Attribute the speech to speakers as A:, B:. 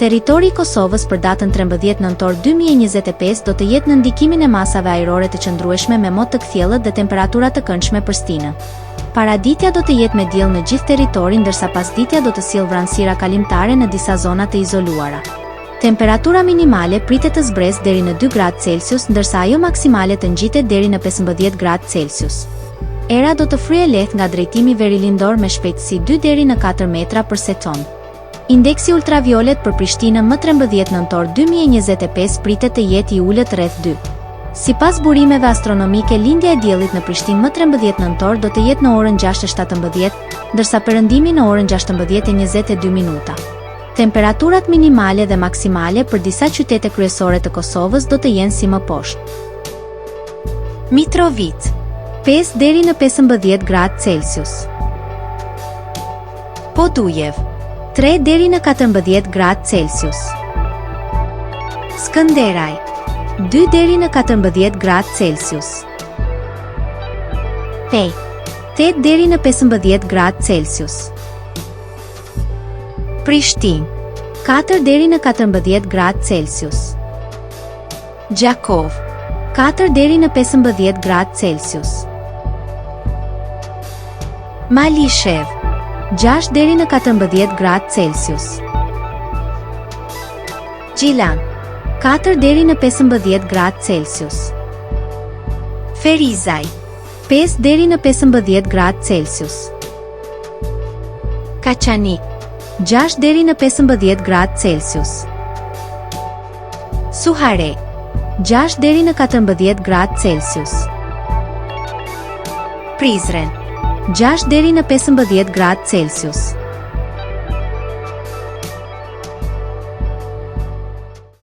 A: Territori i Kosovës për datën 13 nëntor 2025 do të jetë në ndikimin e masave ajrore të qëndrueshme me mot të kthjellët dhe temperatura të këndshme për stinë. Paraditja do të jetë me diell në gjithë territorin, ndërsa pasditja do të sjellë vranësira kalimtare në disa zona të izoluara. Temperatura minimale pritet të zbresë deri në 2 gradë Celsius, ndërsa ajo maksimale të ngjitet deri në 15 gradë Celsius. Era do të fryejë lehtë nga drejtimi verilindor me shpejtësi 2 deri në 4 metra për sekond. Indeksi ultraviolet për Prishtinën më 13 nëntor 2025 pritet të jetë I ulët rreth 2. Sipas burimeve astronomike, lindja e diellit në Prishtinë më 13 nëntor do të jetë në orën 6:17, ndërsa perëndimi në orën 16:22. Temperaturat minimale dhe maksimale për disa qytete kryesore të Kosovës do të jenë si më poshtë. Mitrovica 5 deri në 15 gradë Celsius. Podujev 3 deri në 14 gradë Celsius. Skënderaj 2 deri në 14 gradë Celsius. Pej 8 deri në 15 gradë Celsius. Prishtinë 4 deri në 14 gradë Celsius. Gjakov 4 deri në 15 gradë Celsius. Malishev 6 deri në 14 gradë Celsius. Gjilan 4 deri në 15 gradë Celsius. Ferizaj 5 deri në 15 gradë Celsius. Kaçanik 6 deri në 15 gradë Celsius. Suhare 6 deri në 14 gradë Celsius. Prizren 6 deri në 15 gradë Celsius.